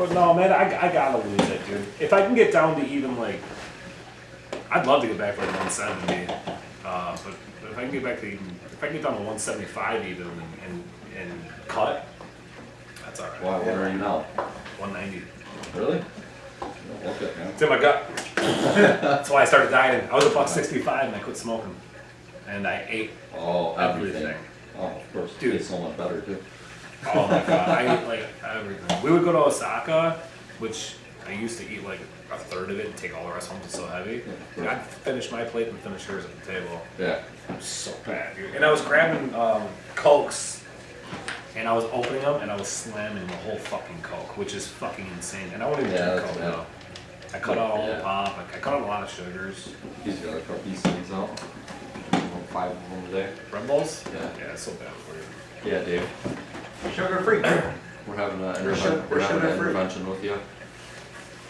But no, man, I gotta lose it, dude. If I can get down to even like, I'd love to get back to like 170. But if I can get back to even, if I can get down to 175 even and cut, that's all right. Why? What are you now? 190. Really? Look at man. It's in my gut. That's why I started dieting. I was $165 and I quit smoking, and I ate everything. Oh, of course. Dude. It's so much better too. Oh my god, I ate like everything. We would go to Osaka, which I used to eat like a third of it and take all the rest home. It's so heavy. Dude, I'd finish my plate and finish yours at the table. Yeah. It was so bad, dude. And I was grabbing Cokes, and I was opening them, and I was slamming the whole fucking Coke, which is fucking insane. And I won't even drink Coke now. I cut out all the pop. I cut out a lot of sugars. He's got a couple these things out. 5 of them a day. Red Bulls? Yeah. Yeah, it's so bad for you. Yeah, Dave. Sugar free. We're having an intervention with you.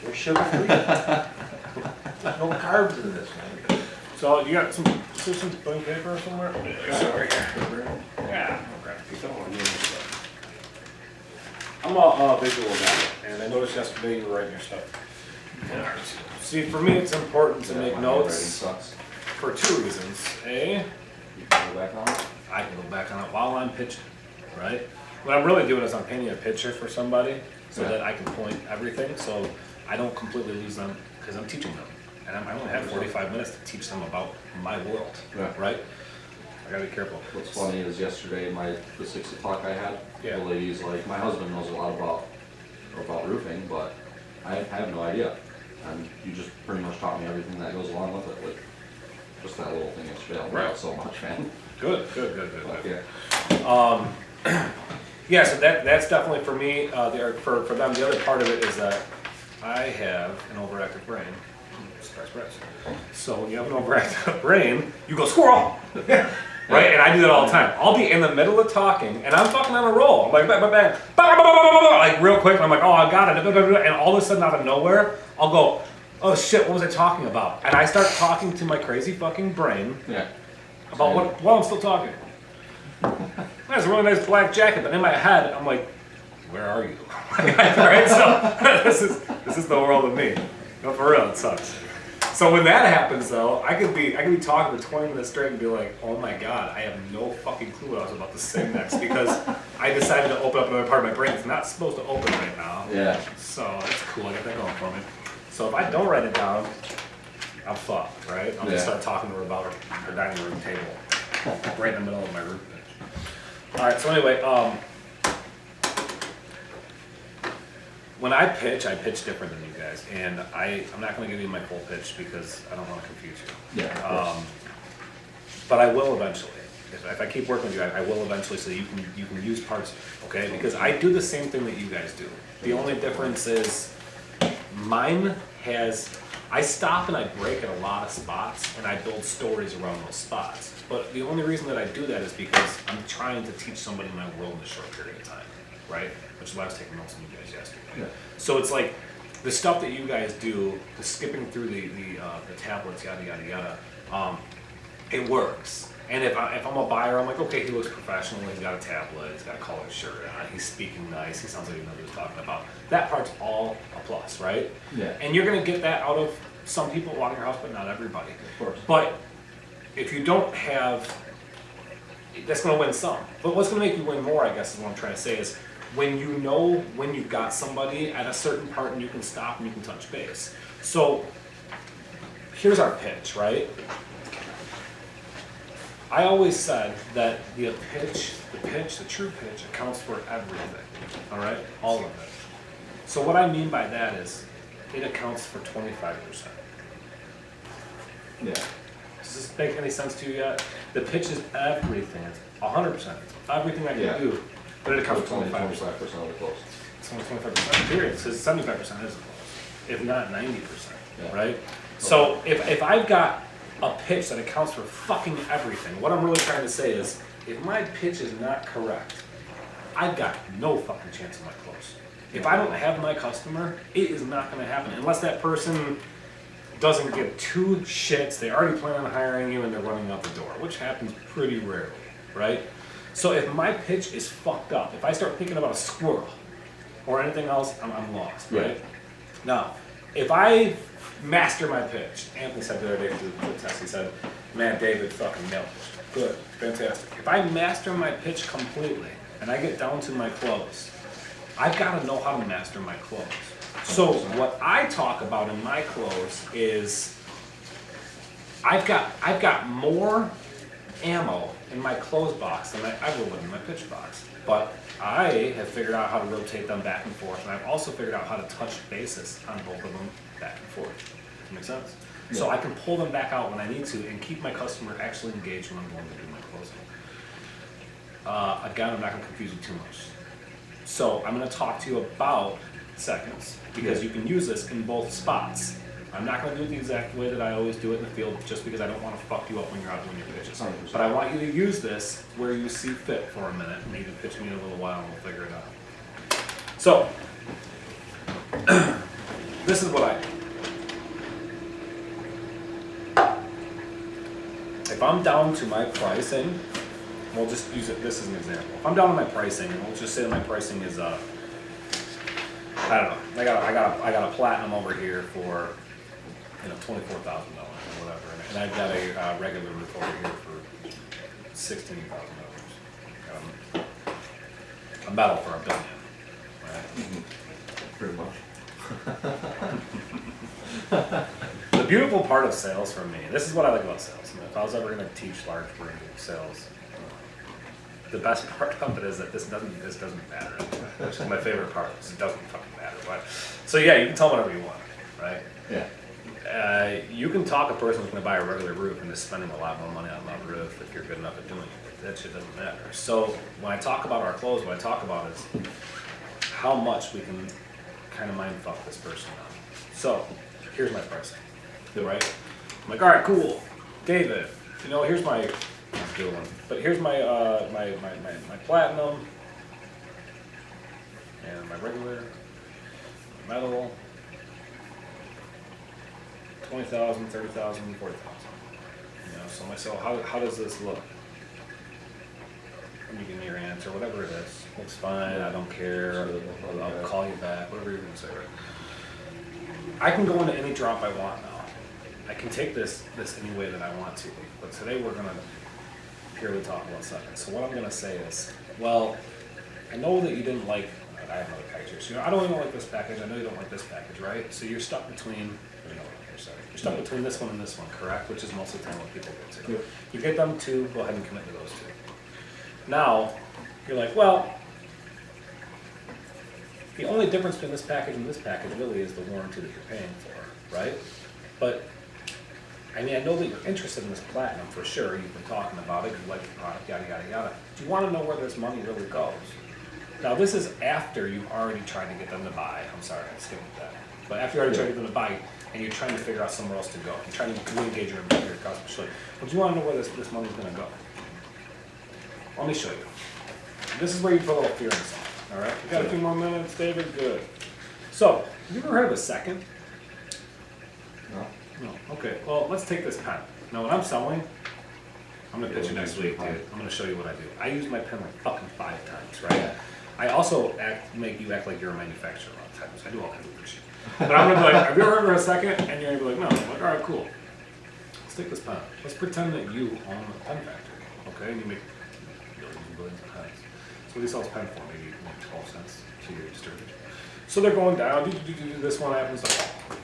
We're sugar free. There's no carbs in this, man. So you got some blank paper somewhere? Sorry. Yeah. I'm a visual guy, and I noticed yesterday you were writing your stuff. See, for me, it's important to make notes Sucks. for 2 reasons. A, You can go back on it? I can go back on it while I'm pitching, right? What I'm really doing is I'm painting a picture for somebody so that I can point everything, so I don't completely lose them because I'm teaching them. And I only have 45 minutes to teach them about my world, right? I gotta be careful. What's funny is yesterday, the 6 o'clock I had, the lady's like, my husband knows a lot about roofing, but I have no idea. And you just pretty much taught me everything that goes along with it, like just that little thing yesterday. I learned so much, man. Good. Yeah. Yeah, so that's definitely for me, for them, the other part of it is that I have an overactive brain. Surprise. So when you have an overactive brain, you go squirrel, right? And I do that all the time. I'll be in the middle of talking, and I'm fucking on a roll. I'm like, bang, like real quick, and I'm like, oh, I got it. And all of a sudden, out of nowhere, I'll go, oh shit, what was I talking about? And I start talking to my crazy fucking brain about what, while I'm still talking. That's a really nice black jacket, but in my head, I'm like, where are you? Right? So this is the world of me. No, for real, it sucks. So when that happens, though, I could be talking for 20 minutes straight and be like, oh my god, I have no fucking clue what I was about to say next because I decided to open up another part of my brain. It's not supposed to open right now. Yeah. So that's cool. I got that going for me. So if I don't write it down, I'm fucked, right? I'll just start talking to her about her dining room table, right in the middle of my roof pitch. All right. So anyway, when I pitch different than you guys, and I'm not going to give you my full pitch because I don't want to confuse you. Yeah. But I will eventually. If I keep working with you, I will eventually, so you can use parts, okay? Because I do the same thing that you guys do. The only difference is mine I stop and I break at a lot of spots, and I build stories around those spots. But the only reason that I do that is because I'm trying to teach somebody my world in a short period of time, right? Which is why I was taking notes on you guys yesterday. Yeah. So it's like the stuff that you guys do, the skipping through the tablets, yada yada yada. It works. And if I'm a buyer, I'm like, okay, he looks professional. He's got a tablet. He's got a colored shirt on. He's speaking nice. He sounds like he knows what he's talking about. That part's all a plus, right? Yeah. And you're gonna get that out of some people walking your house, but not everybody. Of course. But if you don't have, that's gonna win some. But what's gonna make you win more, I guess, is what I'm trying to say is when you know when you've got somebody at a certain part and you can stop and you can touch base. So here's our pitch, right? I always said that the true pitch accounts for everything, all right? All of it. So what I mean by that is it accounts for 25%. Yeah. Does this make any sense to you yet? The pitch is everything. It's 100%. It's everything I can do, but it accounts for 25%. 25% of the close. It's only 25%, period. It says 75% isn't close, if not 90%, right? Okay. So if I've got a pitch that accounts for fucking everything, what I'm really trying to say is, if my pitch is not correct, I've got no fucking chance of my close. If I don't have my customer, it is not gonna happen unless that person doesn't give 2 shits, they already plan on hiring you and they're running out the door, which happens pretty rarely, right? So if my pitch is fucked up, if I start thinking about a squirrel, or anything else, I'm lost, Yeah. right? Now, if I master my pitch, Anthony said the other day to the test, he said, man, David fucking nailed it. Good, fantastic. If I master my pitch completely and I get down to my close, I've got to know how to master my close. So what I talk about in my close is I've got more ammo in my close box than I ever would in my pitch box. But I have figured out how to rotate them back and forth, and I've also figured out how to touch bases on both of them back and forth. Does that make sense? Yeah. So I can pull them back out when I need to and keep my customer actually engaged when I'm going to do my closing. Again, I'm not going to confuse you too much. So I'm going to talk to you about seconds, because you can use this in both spots. I'm not going to do it the exact way that I always do it in the field, just because I don't want to fuck you up when you're out doing your pitches. 100%. But I want you to use this where you see fit for a minute, and maybe pitch me in a little while and we'll figure it out. So, this is what I do. If I'm down to my pricing, we'll just use it, this as an example. If I'm down to my pricing, and we'll just say that my pricing is, I don't know, I got a platinum over here for, $24,000 or whatever, and I've got a regular roof over here for $16,000. A metal for $1 billion, right? Pretty much. The beautiful part of sales for me, this is what I like about sales. If I was ever going to teach large brand sales, the best part of it is that this doesn't matter, which is my favorite part. It doesn't fucking matter. But so yeah, you can tell whatever you want, right? Yeah. You can talk a person who's going to buy a regular roof and is spending a lot more money on that roof if you're good enough at doing it. That shit doesn't matter. So when I talk about our clothes, what I talk about is how much we can kind of mind fuck this person up. So here's my pricing, right? I'm like, all right, cool, David. Here's my good one, but here's my my platinum and my regular metal. 20,000, 30,000, 40,000. So how does this look? And you give me your answer, whatever it is. Looks fine, I don't care, I'll call you back, whatever you're gonna say, right? I can go into any drop I want now. I can take this any way that I want to, but today we're gonna purely talk about seconds. So what I'm gonna say is, well, I know that you didn't like, I have another package here. So I don't even like this package, I know you don't like this package, right? So you're stuck between, you're stuck between this one and this one, correct? Which is most of the time what people get to. You get them two, go ahead and commit to those two. Now, you're like, well, the only difference between this package and this package really is the warranty that you're paying for, right? But, I know that you're interested in this platinum for sure. You've been talking about it, you like the product, yada, yada, yada. Do you want to know where this money really goes? Now, this is after you've already tried to get them to buy. I'm sorry, I skipped that. But after you already tried to get them to buy, and you're trying to figure out somewhere else to go. You're trying to re-engage your customer. So, well, do you want to know where this money's going to go? Let me show you. This is where you put a little fear in something. All right? You got a few more minutes, David? Good. So, have you ever heard of a second? No. No. Okay. Well, let's take this pen. Now, when I'm selling, I'm going to pitch you next week, dude. I'm going to show you what I do. I use my pen like fucking 5 times, right? Yeah. I also make you act like you're a manufacturer a lot of times. I do all kinds of weird shit. But I'm gonna be like, have you ever heard of a second? And you're gonna be like, no. I'm like, all right, cool. Let's take this pen. Let's pretend that you own a pen factory, okay? And you make billions and billions of pens. So what do you sell this pen for? Maybe 12 cents to your distributor. So they're going down. This one happens.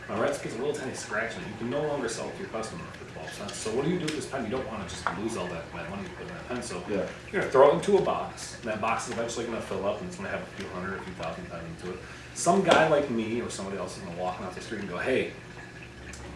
All right, it gets a little tiny scratch, and you can no longer sell it to your customer for 12 cents. So what do you do with this pen? You don't want to just lose all that money you put in that pen. So you're gonna throw it into a box. And that box is eventually gonna fill up, and it's gonna have a few hundred, a few thousand pens into it. Some guy like me or somebody else is gonna walk out the street and go, hey,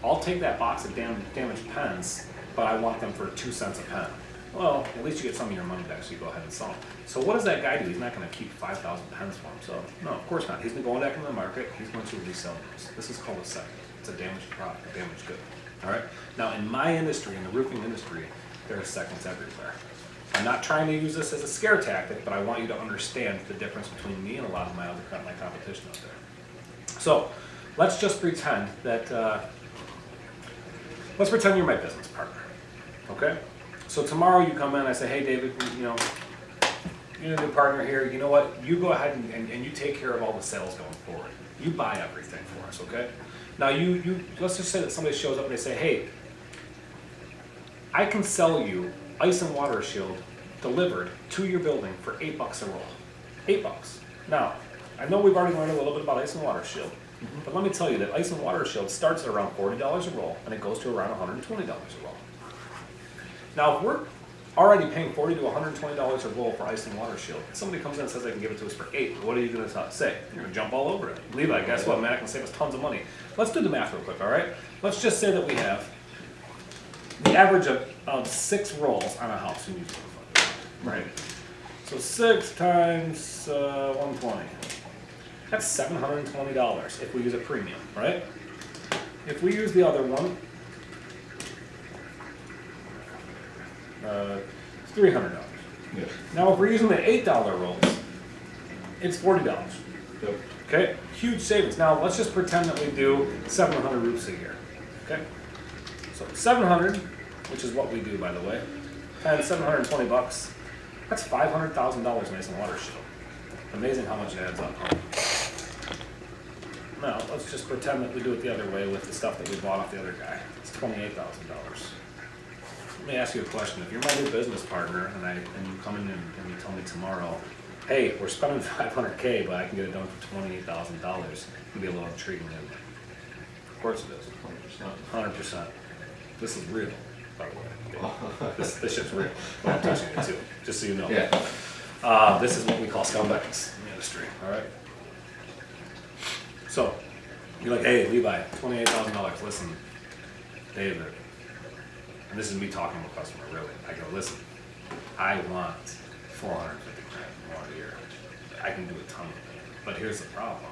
I'll take that box of damaged pens, but I want them for 2 cents a pen. Well, at least you get some of your money back, so you go ahead and sell them. So what does that guy do? He's not going to keep 5,000 pens for himself. No, of course not. He's going to go back into the market. He's going to resell those. This is called a second. It's a damaged product, a damaged good. All right? Now, in my industry, in the roofing industry, there are seconds everywhere. I'm not trying to use this as a scare tactic, but I want you to understand the difference between me and a lot of my competition out there. So let's just pretend that, let's pretend you're my business partner, okay? So tomorrow you come in, I say, hey David, you're a new partner here, you know what, you go ahead and you take care of all the sales going forward. You buy everything for us, okay? Now let's just say that somebody shows up and they say, hey, I can sell you ice and water shield delivered to your building for $8 a roll. $8. Now, I know we've already learned a little bit about ice and water shield, but let me tell you that ice and water shield starts at around $40 a roll and it goes to around $120 a roll. Now, if we're already paying $40 to $120 a roll for ice and water shield, and somebody comes in and says they can give it to us for $8, what are you going to say? You're going to jump all over it. Levi, guess what, man, I can save us tons of money. Let's do the math real quick, all right? Let's just say that we have the average of 6 rolls on a house. Right. So 6 times 120. That's $720 if we use a premium, right? If we use the other one, it's $300. Yes. Now if we're using the $8 rolls, it's $40. Yep. Okay, huge savings. Now let's just pretend that we do 700 roofs a year. Okay, so 700, which is what we do, by the way, and $720. That's $500,000 in ice and water shield. Amazing how much it adds up. Huh? Now let's just pretend that we do it the other way with the stuff that we bought off the other guy. It's $28,000. Let me ask you a question. If you're my new business partner and you come in and you tell me tomorrow, hey, we're spending $500K, but I can get it done for $28,000, it'd be a little intriguing, isn't it? Of course it is. 100%. This is real, by the way. This shit's real. Well, I'm touching it too, just so you know. Yeah. This is what we call scumbags in the industry, all right? So, you're like, hey, Levi, $28,000. Listen, David, and this is me talking to a customer, really. I go, listen, I want $450,000 more a year. I can do a ton of it. But here's the problem.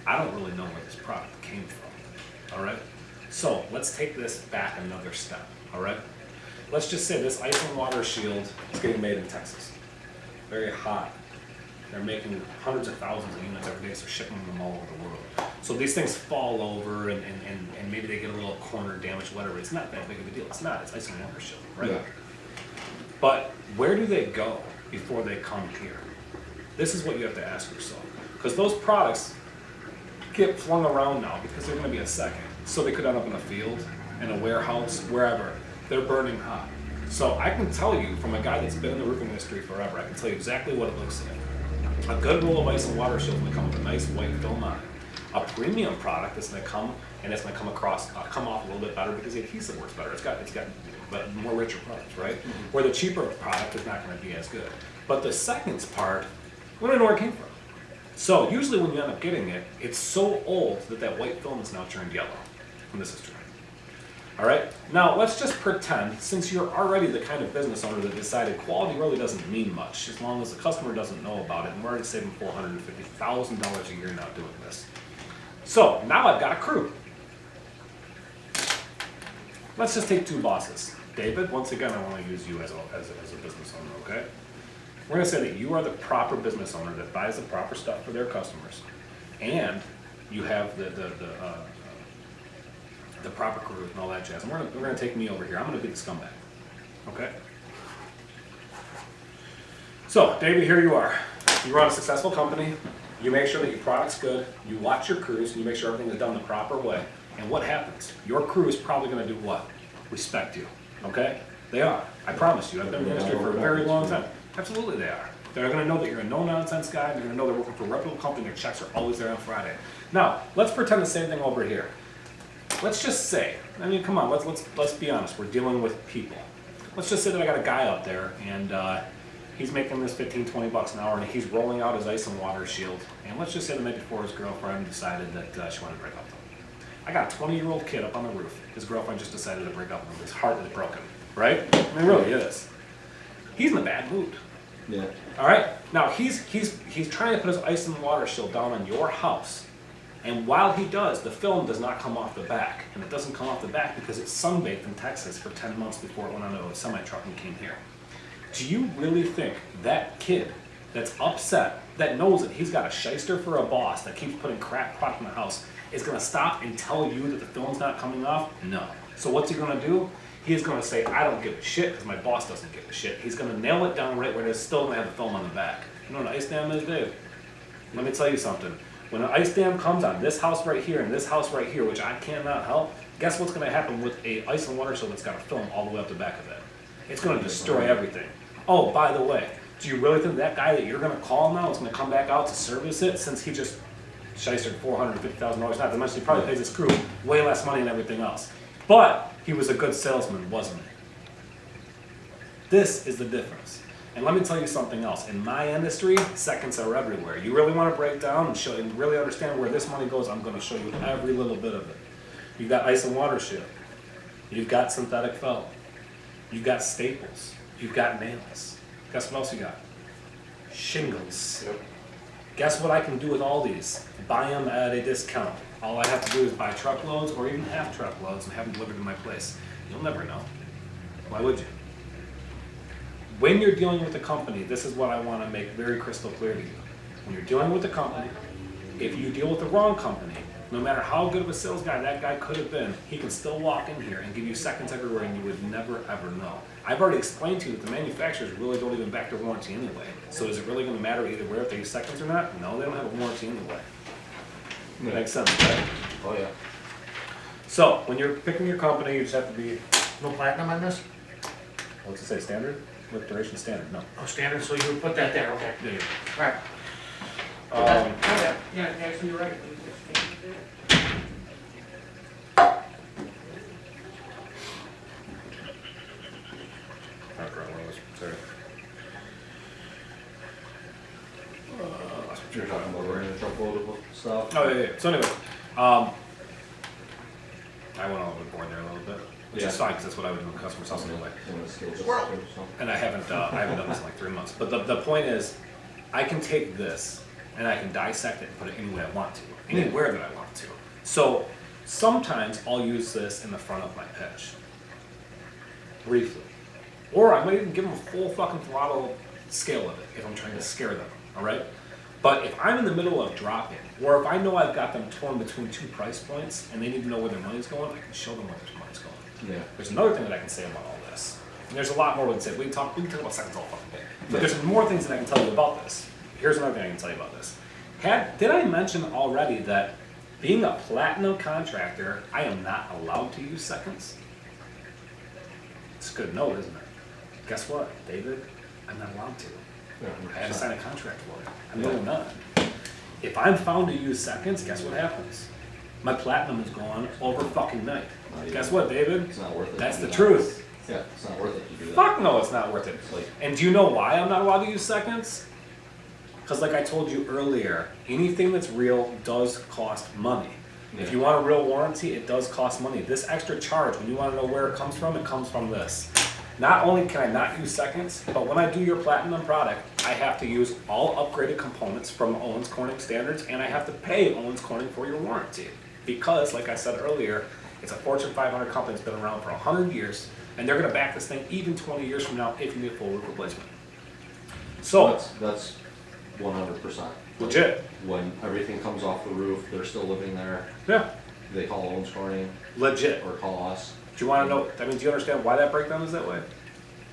I don't really know where this product came from, all right? So let's take this back another step, all right? Let's just say this ice and water shield is getting made in Texas. Very hot. They're making hundreds of thousands of units every day, so they're shipping them all over the world. So these things fall over and maybe they get a little corner damage, whatever. It's not that big of a deal. It's not. It's ice and water shield, right? Yeah. But where do they go before they come here? This is what you have to ask yourself. Because those products get flung around now because they're going to be a second. So they could end up in a field, in a warehouse, wherever. They're burning hot. So I can tell you, from a guy that's been in the roofing industry forever, I can tell you exactly what it looks like. A good roll of ice and water shield is going to come with a nice white film on it. A premium product that's going to come, and it's going to come off a little bit better because the adhesive works better. It's got more richer products, right? Mm-hmm. Where the cheaper product is not going to be as good. But the seconds part, we don't know where it came from. So usually when you end up getting it, it's so old that white film is now turned yellow. And this is true. All right? Now let's just pretend, since you're already the kind of business owner that decided quality really doesn't mean much as long as the customer doesn't know about it, and we're already saving $450,000 a year now doing this. So now I've got a crew. Let's just take 2 bosses. David, once again, I want to use you as a business owner, okay? We're going to say that you are the proper business owner that buys the proper stuff for their customers, and you have the proper crew and all that jazz. And we're going to take me over here. I'm going to be the scumbag, okay? So, David, here you are. You run a successful company. You make sure that your product's good. You watch your crews, and you make sure everything is done the proper way. And what happens? Your crew is probably going to do what? Respect you, okay? They are. I promise you. I've been in the industry for a very long time. Absolutely they are. They're going to know that you're a no-nonsense guy. They're going to know they're working for a reputable company. Their checks are always there on Friday. Now, let's pretend the same thing over here. Let's just say, I mean, come on, let's be honest. We're dealing with people. Let's just say that I got a guy out there, and he's making this $15-20 an hour, and he's rolling out his ice and water shield. And let's just say the night before his girlfriend decided that she wanted to break up with him. I got a 20-year-old kid up on the roof. His girlfriend just decided to break up with him. His heart is broken, right? I mean, it really is. He's in a bad mood. Yeah. All right. Now he's trying to put his ice and water shield down on your house, and while he does, the film does not come off the back, and it doesn't come off the back because it's sunbathed in Texas for 10 months before it went onto a semi-truck and came here. Do you really think that kid that's upset, that knows that he's got a shyster for a boss that keeps putting crap product in the house, is going to stop and tell you that the film's not coming off? No. So what's he gonna do? He's gonna say, I don't give a shit, because my boss doesn't give a shit. He's gonna nail it down right where it's still gonna have the film on the back. You know what an ice dam is, Dave? Let me tell you something. When an ice dam comes on this house right here and this house right here, which I cannot help, guess what's gonna happen with a ice and water show that's got a film all the way up the back of it? It's gonna destroy everything. Oh, by the way, do you really think that guy that you're gonna call now is gonna come back out to service it, since he just shystered $450,000? Not to mention he probably pays his crew way less money than everything else. But he was a good salesman, wasn't he? This is the difference. And let me tell you something else. In my industry, seconds are everywhere. You really want to break down and show and really understand where this money goes, I'm going to show you every little bit of it. You've got ice and water ship. You've got synthetic felt. You've got staples. You've got nails. Guess what else you got? Shingles. Yep. Guess what I can do with all these? Buy them at a discount. All I have to do is buy truckloads or even half truckloads and have them delivered to my place. You'll never know. Why would you? When you're dealing with a company, this is what I want to make very crystal clear to you. When you're dealing with a company, if you deal with the wrong company, no matter how good of a sales guy that guy could have been, he can still walk in here and give you seconds everywhere and you would never ever know. I've already explained to you that the manufacturers really don't even back their warranty anyway. So is it really going to matter either way if they use seconds or not? No, they don't have a warranty anyway. That makes sense, right? Oh, yeah. So when you're picking your company, you just have to be, No platinum on this? what's it say, standard? What duration standard? No. Oh, standard, so you would put that there, okay. Yeah, Right. Yeah, actually, you're right. You're talking about wearing a truckload of stuff? Oh, yeah. So anyway, I went a little bit bored there a little bit, which is fine, because that's what I would do in customer house anyway. And I haven't done this in like 3 months. But the point is, I can take this and I can dissect it and put it any way I want to, anywhere that I want to. So sometimes I'll use this in the front of my pitch, briefly. Or I might even give them a full fucking throttle scale of it if I'm trying to scare them, all right? But if I'm in the middle of dropping, or if I know I've got them torn between 2 price points and they need to know where their money's going, I can show them where their money's going. Yeah. There's another thing that I can say about all this. And there's a lot more we can say. We can talk about seconds all fucking day. But there's more things that I can tell you about this. Here's another thing I can tell you about this. Did I mention already that being a platinum contractor, I am not allowed to use seconds? It's a good note, isn't it? Guess what, David? I'm not allowed to. I had to sign a contract for it. I'm really not. If I'm found to use seconds, guess what happens? My platinum is gone over fucking night. Guess what, David? It's not worth it. That's to the do that. truth. Yeah, it's not worth it to do that. Fuck no, it's not worth it. It's like, And do you know why I'm not allowed to use seconds? Because like I told you earlier, anything that's real does cost money. If you want a real warranty, it does cost money. This extra charge, when you want to know where it comes from this. Not only can I not use seconds, but when I do your platinum product, I have to use all upgraded components from Owens Corning standards, and I have to pay Owens Corning for your warranty. Because, like I said earlier, it's a Fortune 500 company that's been around for 100 years, and they're going to back this thing even 20 years from now if you need a full roof replacement. So that's 100%. legit. When everything comes off the roof, they're still living there, Yeah, they call Owens Corning legit. or call us. Do you want to know? I mean, do you understand why that breakdown is that way?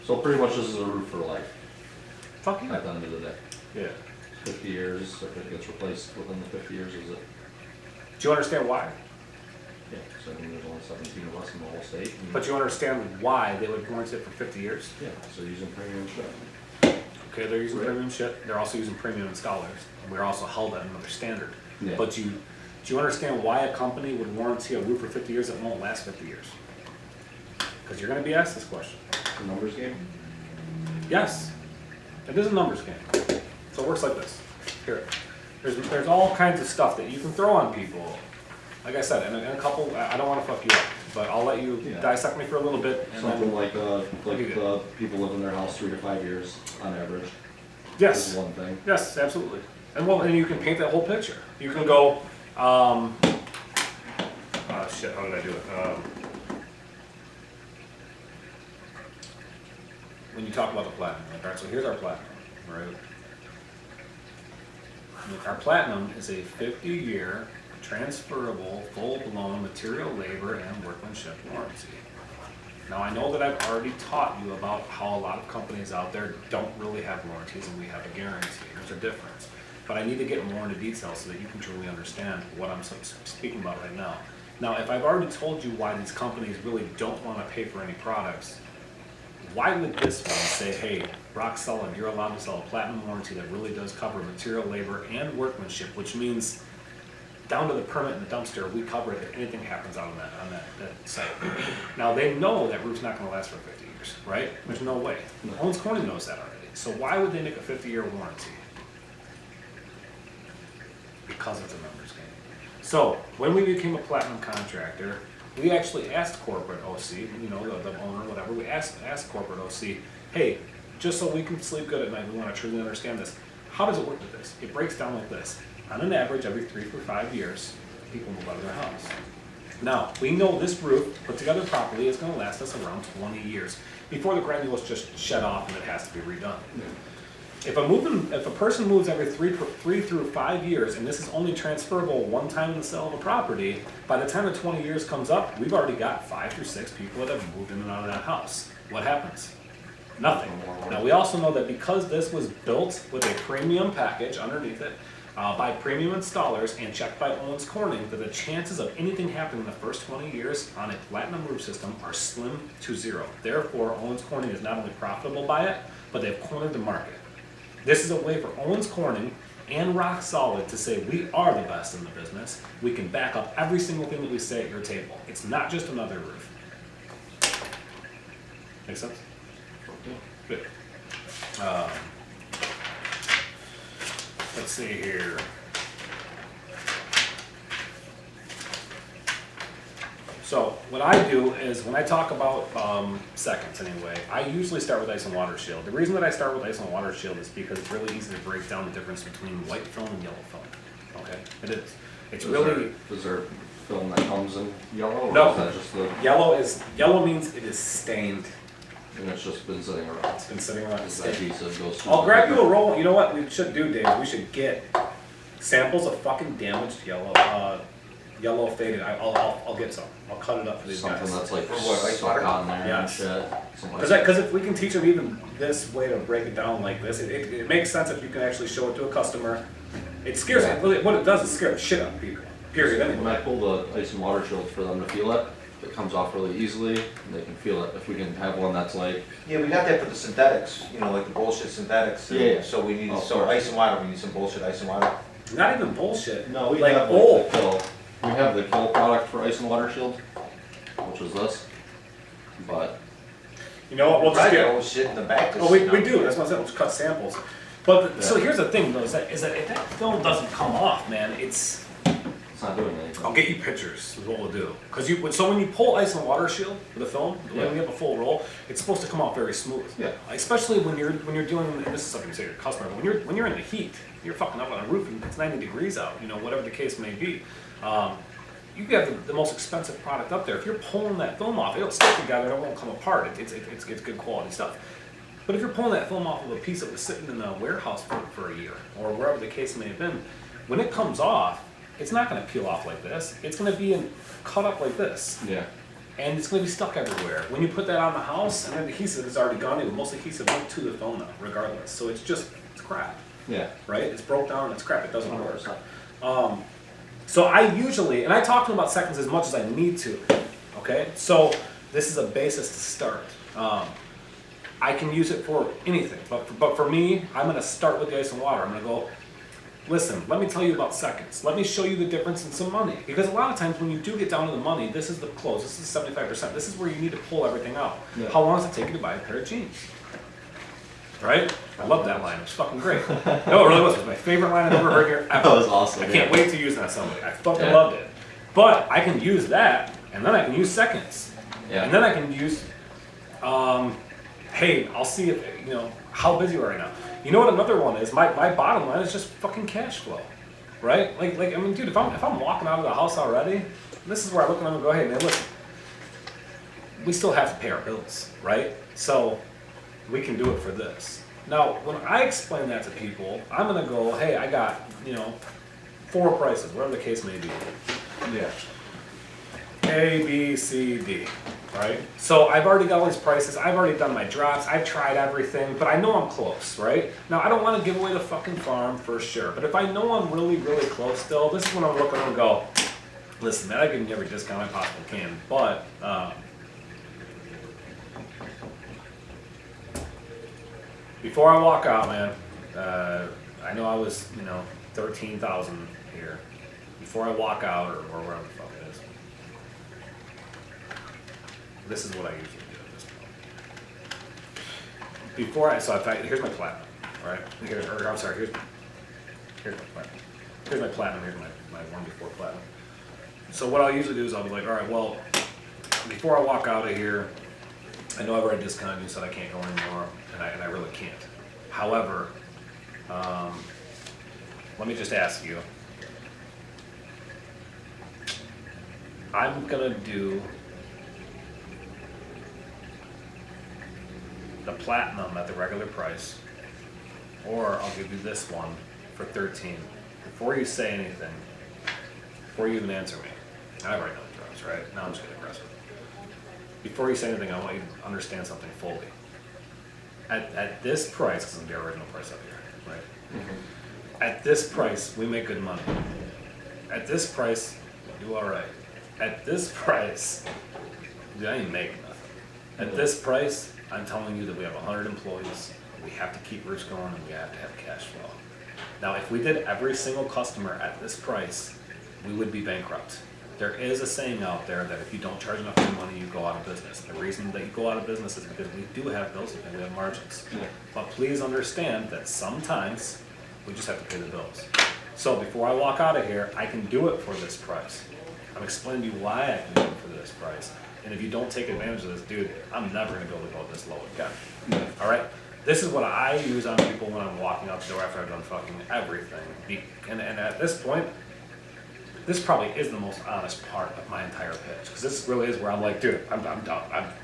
So pretty much this is a roof for life Fuck at yeah. the end of the day. Yeah. 50 years, if it gets replaced within the 50 years, is it? Do you understand why? Yeah, so I mean, there's only 17 of us in the whole state. And But you understand why they would warranty it for 50 years? yeah, so using premium shit. Okay, they're using Right. premium shit. They're also using premium installers. We're also held at another standard. Yeah. But do you understand why a company would warranty a roof for 50 years that won't last 50 years? Because you're going to be asked this question. The numbers game? Yes, it is a numbers game. So it works like this. Here, there's all kinds of stuff that you can throw on people. Like I said, in a couple, I don't want to fuck you up, but I'll let you dissect me for a little bit. And Something then, like people live in their house 3 to 5 years on average. yes, Is one thing. yes, absolutely. And you can paint that whole picture. You can go, shit, how did I do it? When you talk about the platinum, like, all right, so here's our platinum, right? Our platinum is a 50-year transferable, full-blown material, labor, and workmanship warranty. Now, I know that I've already taught you about how a lot of companies out there don't really have warranties and we have a guarantee. There's a difference. But I need to get more into detail so that you can truly understand what I'm speaking about right now. Now, if I've already told you why these companies really don't want to pay for any products, why would this one say, hey, rock solid, you're allowed to sell a platinum warranty that really does cover material, labor, and workmanship, which means down to the permit in the dumpster, we cover it if anything happens on that site. Now, they know that roof's not going to last for 50 years, right? There's no way. Owens Corning knows that already. So why would they make a 50-year warranty? Because it's a numbers game. So when we became a platinum contractor, we actually asked corporate OC, you know, the owner, whatever, we asked corporate OC, hey, just so we can sleep good at night, we want to truly understand this. How does it work with this? It breaks down like this. On an average, every 3 to 5 years, people move out of their house. Now, we know this roof, put together properly, is going to last us around 20 years before the granules just shed off and it has to be redone. If a person moves every 3 through 5 years, and this is only transferable one time in the sale of a property, by the time the 20 years comes up, we've already got 5 through 6 people that have moved in and out of that house. What happens? Nothing. Now, we also know that because this was built with a premium package underneath it, by premium installers and checked by Owens Corning, that the chances of anything happening in the first 20 years on a platinum roof system are slim to zero. Therefore, Owens Corning is not only profitable by it, but they've cornered the market. This is a way for Owens Corning and Rock Solid to say we are the best in the business. We can back up every single thing that we say at your table. It's not just another roof. Make sense? Good. Let's see here. So what I do is when I talk about seconds anyway, I usually start with ice and water shield. The reason that I start with ice and water shield is because it's really easy to break down the difference between white film and yellow film. Okay, it is. It's really. Is there film that comes in yellow? Or No. Is that just the? Yellow means it is stained. And it's just been sitting around. It's been sitting around. That adhesive goes through. I'll grab you a roll. You know what we should do, Dave? We should get samples of fucking damaged yellow faded. I'll get some. I'll cut it up for these Something guys. that's like For what, ice water? stuck on there and Yes. shit. Something like Because if we can teach them even this way to break it down like this, it makes sense if you can actually show it to a customer. It scares what it does is scare the shit out of people. Period. When Anyway. I pull the ice and water shield for them to feel it, it comes off really easily, and they can feel it. If we can have one that's like, Yeah, we got that for the synthetics, you know, like the bullshit synthetics. Yeah. So we need, Oh, so sorry. ice and water, we need some bullshit ice and water. Not even bullshit. no, we like have old. like the kill. We have the kill product for ice and water shield, which is this. But You know what? We'll just Probably got get. old shit in the back. Oh, we do. That's what I said. We'll just cut samples. But so here's the thing, though, is that if that film doesn't come off, man, it's not doing anything. I'll get you pictures is what we'll do. So when you pull ice and water shield with a film, when you have a full roll, it's supposed to come out very smooth. Yeah. Especially when you're doing, and this is something you say to your customer, but when you're in the heat, you're fucking up on a roof and it's 90 degrees out, you know, whatever the case may be. You have the most expensive product up there. If you're pulling that film off, it'll stick together and it won't come apart. It's good quality stuff. But if you're pulling that film off of a piece that was sitting in a warehouse for a year, or wherever the case may have been, when it comes off, it's not going to peel off like this. It's going to be cut up like this. Yeah. And it's going to be stuck everywhere. When you put that on the house, and then the adhesive is already gone, most adhesive went to the film now, regardless. So it's crap, Yeah. right? It's broke down and it's crap. It doesn't work. So I usually, and I talk to them about seconds as much as I need to, okay? So this is a basis to start. I can use it for anything, but for me, I'm going to start with the ice and water. I'm going to go, listen, let me tell you about seconds. Let me show you the difference in some money. Because a lot of times when you do get down to the money, this is the close, this is 75%. This is where you need to pull everything out. Yeah. How long does it take you to buy a pair of jeans? Right? I love that line. It was fucking great. No, it really was. It was my favorite line I've ever heard here ever. That was awesome. I can't wait to use that on somebody. I fucking Yeah. loved it. But I can use that, and then I can use seconds. Yeah. And then I can use, hey, I'll see if, how busy we are right now. You know what another one is? My bottom line is just fucking cash flow, right? Like I mean, dude, if I'm walking out of the house already, this is where I look at them and go, hey, man, listen, we still have to pay our bills, right? So we can do it for this. Now, when I explain that to people, I'm gonna go, hey, I got, 4 prices, whatever the case may be. Yeah. A, B, C, D, right? So I've already got all these prices, I've already done my drops, I've tried everything, but I know I'm close, right? Now, I don't want to give away the fucking farm for sure, but if I know I'm really, really close still, this is when I'm looking and go, listen, man, I give you every discount I possibly can, but, before I walk out, man, I know I was, 13,000 here. Before I walk out, or wherever the fuck it is, this is what I usually do at this point. Here's my platinum, right? I'm sorry, here's my platinum. Here's my platinum, here's my one before platinum. So what I'll usually do is I'll be like, all right, well, before I walk out of here, I know I've already discounted you, said I can't go anymore, and I really can't. However, let me just ask you, I'm gonna do the platinum at the regular price, or I'll give you this one for 13. Before you say anything, before you even answer me, I've already know the drugs, right? Now I'm just getting aggressive. Before you say anything, I want you to understand something fully. At this price, because I'm the original price up here, right? Mm-hmm. At this price, we make good money. At this price, we do all right. At this price, dude, I ain't making nothing. At this price, I'm telling you that we have 100 employees, we have to keep roofs going, and we have to have cash flow. Now, if we did every single customer at this price, we would be bankrupt. There is a saying out there that if you don't charge enough money, you go out of business. The reason that you go out of business is because we do have bills and we have margins. Yeah. But please understand that sometimes we just have to pay the bills. So before I walk out of here, I can do it for this price. I'm explaining to you why I can do it for this price. And if you don't take advantage of this, dude, I'm never gonna be able to go this low again. Yeah. All right? This is what I use on people when I'm walking out the door after I've done fucking everything. And at this point, this probably is the most honest part of my entire pitch, because this really is where I'm like, dude, I'm done.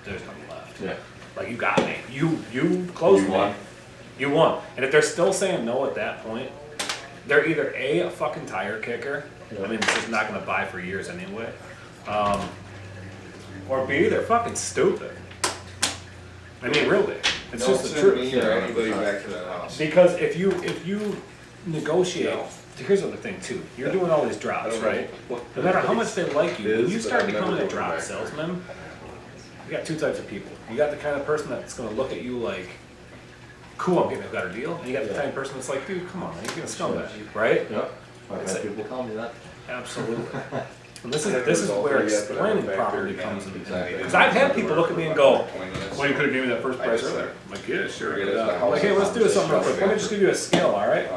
There's nothing left. Yeah. Like, you got me. You closed me. You won. And if they're still saying no at that point, they're either a fucking tire kicker. Yeah. I mean, it's just not gonna buy for years anyway. Or B, they're fucking stupid. I mean, really, it's just the truth. Or anybody back to that house. Because if you negotiate. Here's the other thing too. You're doing all these drops, right? No matter how much they like you, when you start becoming a drop salesman, you got 2 types of people. You got the kind of person that's going to look at you like, cool, I'm getting a better deal. And you got the kind of person that's like, dude, come on, man, you're getting a scumbag, right? Yeah. I've had people tell me that. Absolutely. And this is where explaining properly comes in. Because I've had people look at me and go, well, you could have given me that first price earlier. I'm like, yeah, sure. I'm like, hey, let's do something real quick. Let me just give you a scale, all right?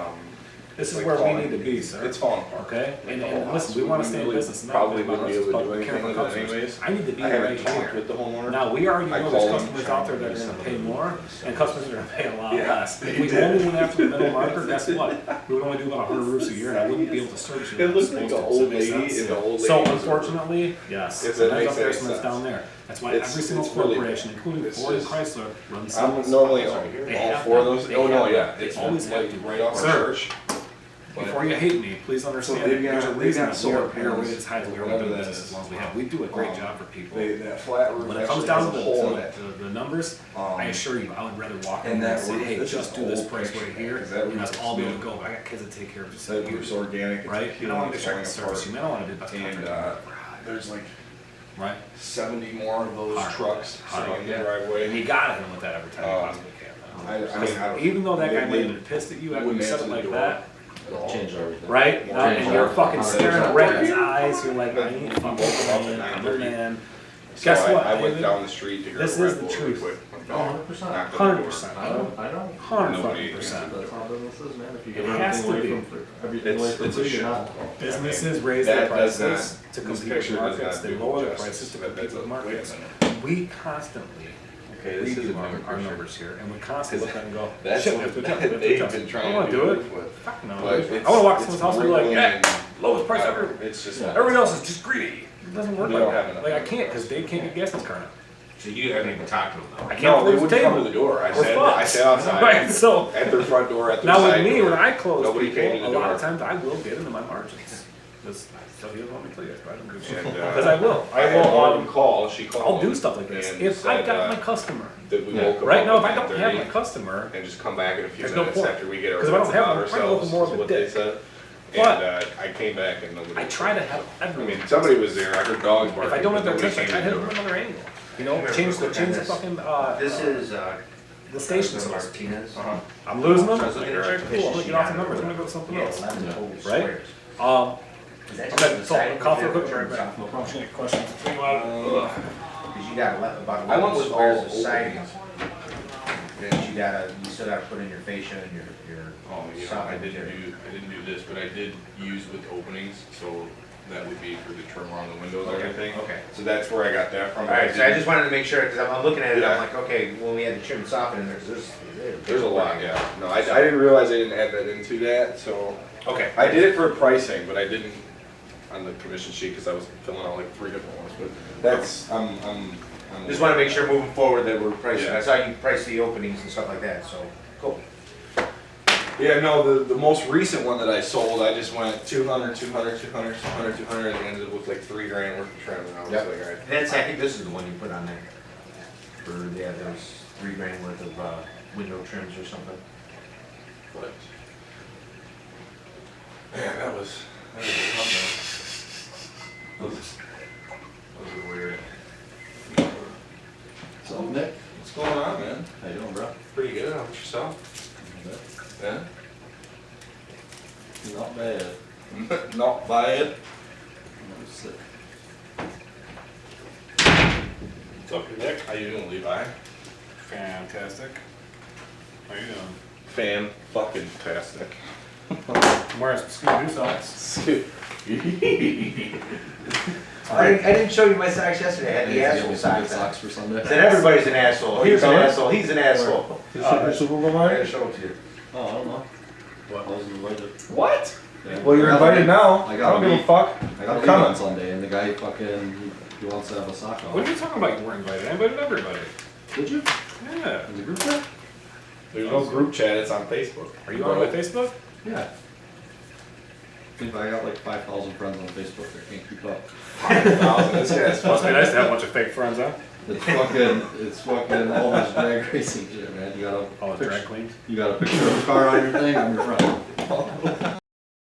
This is where we need to be, sir. It's falling apart. Okay? And listen, we want to stay in business. Probably wouldn't be able to do anything with it anyways. I need to be I right haven't talked here. with the homeowner. Now, we already know I there's called customers him. out there that are going to pay more, and customers are going to pay a lot less. If we only went after the middle marker, guess what? We would only do about 100 roofs a year, and I wouldn't be able to service you. It looks like an old lady in the old lady. So unfortunately, yes. If that Sometimes makes up there, any sometimes sense. down there. That's why It's- every single it's really- corporation, including it's Ford and just- Chrysler, runs I'm normally all They have 4 of to. those. They Oh, no, have yeah. to. They It's always like have to. right off the Sir, church. But- Before you hate me, please understand, So they've there's a got- reason they've got that we are solar here panels, as high as we are whatever doing that business is. as long as we have. We do a great job for people. That flat roof When it actually comes down has to a hole in it. the numbers, I assure you, I would rather walk in And and that say, roof, hey, this just is do this old price picture, right here, because that and roof that's is all be able big. to go. I got kids that take care of just That like roof's you, organic. It's right? And I want to make sure I can falling service you, man. I want to be the best And contractor. there's like Right? 70 more of those Hard. trucks Hard. sitting in the Yeah. And driveway. you gotta hit him with that every time you possibly can. I mean, I don't- Even though that guy they- might have been pissed at you after you wouldn't said it answer the like door that, at all. Change everything. right? More And change you're out. fucking staring right in his Here. eyes. You're like, I ain't He fucking woke him up at man. I'm a 9:30. man. So Guess what, I went David? down the street to grab This a is Red the Bull truth. really quick. Went Oh, down, 100%. knocked on the door. 100%. I know. 100%. That's how business is, man. If you It give has everything to away be. from everything away from It's a free, shit. you're not. Businesses raise their That does prices not- to this compete with picture does markets. not They do lower their justice. prices to That- compete that's with a- markets. wait a We constantly Okay, this is a redo different our picture. numbers here, and we constantly look at it and go, That's shit, what we have to adjust, we have to they've adjust. been I trying want to to do do it it. with. Fuck no. But I it's- want to walk to it's someone's house and be like, wriggling yeah, and- lowest price ever. It's just. Yeah. Everyone else is just greedy. It doesn't work They like don't have that. enough Like, I money. can't, because Dave can't get gas in his car now. So you haven't even talked to them though? I can't No, they close the wouldn't come to table. the door. I We're sat fucked. outside. Right, so At their front door, at their now side with me, door. when I close Nobody people, came to a the lot door. of times I will get into my margins. Just, so he doesn't want me to tell you guys, but I don't give a shit. And, Because I will. I I had one of will. them call, she called. I'll do stuff like this and if I've said, got my customer. That we Yeah. woke them Right up now, if at I don't have 10:30 my customer, and just come back in a few There's no minutes point. after we get our 'Cause if I don't wits have about them, I'm trying to look ourselves, more is of a what they dick. said. But- And, I came back and nobody. I try to have I everyone. mean, somebody was there, I heard dogs barking. If I don't have their but nobody attention, I came hit to them the from door. another angle. You know, Here, change real the quick on change the this. fucking This is, the stations. Martinez. Uh-huh. I'm losing them. President Like, all right, cool. I'm gonna get off the numbers. I'm gonna go to something else. Right? Right? I'm Is that gonna just the talk siding coffee or real quick. the Right back. trim? No problem. Any questions? Cause you got about I went 11 with squares all of siding. openings. Then you still gotta put in your fascia and your. Oh, you know, I didn't do this, but I did use with openings, so that would be for the trim around the windows and Okay, everything. okay. So that's where I got that from. Alright, so I just wanted to make sure, cause I'm looking at it, Yeah. I'm like, okay, when we had the trim and soften in there, cause There's a lot, yeah. No, I didn't realize I didn't add that into that, so. Okay. I did it for pricing, but I didn't on the commission sheet, because I was filling out like 3 different ones, but that's, I'm. Just wanna make sure moving forward that we're pricing, Yeah. I saw you price the openings and stuff like that, so, cool. Yeah, no, the most recent one that I sold, I just went 200, 200, 200, 200, 200, and it ended up with like $3,000 worth of trim, and I was Yep. like, alright. That's, I think this is the one you put on there. For, yeah, there was $3,000 worth of, window trims or something. But, man, that was something. Those are weird. So, Nick, What's going on, man? how you doing, bro? Pretty good, how about yourself? Yeah? Not bad. Not bad. I'm sick. What's up, Nick? How you doing, Levi? Fantastic. How you doing? Fan-fucking-tastic. I'm wearing some Scooby-Doo socks. I didn't show you my socks yesterday, I had the Hey, asshole good socks on. socks for Sunday. Said everybody's an asshole, he's an asshole, he's an asshole. Super Bowl I gotta show it to you. Oh, I don't know. What? I wasn't invited. What? Yeah. Well, you're I gotta invited leave- now. I I gotta don't give a leave. fuck. I got I'm leave coming. on Sunday, and the guy fucking he wants to have a sock What are off. you talking about? You weren't invited. I invited everybody. Did you? Yeah. In the group chat? There's no group chat, it's on Facebook. Are you on my Facebook? Yeah. I think I got like 5,000 friends on Facebook that can't keep up. 5,000, this guy's Must be nice to have a fucking. bunch of fake friends, huh? It's fucking all this drag racing shit, man. You got All the drag queens. a picture of a car on your thing, I'm your friend.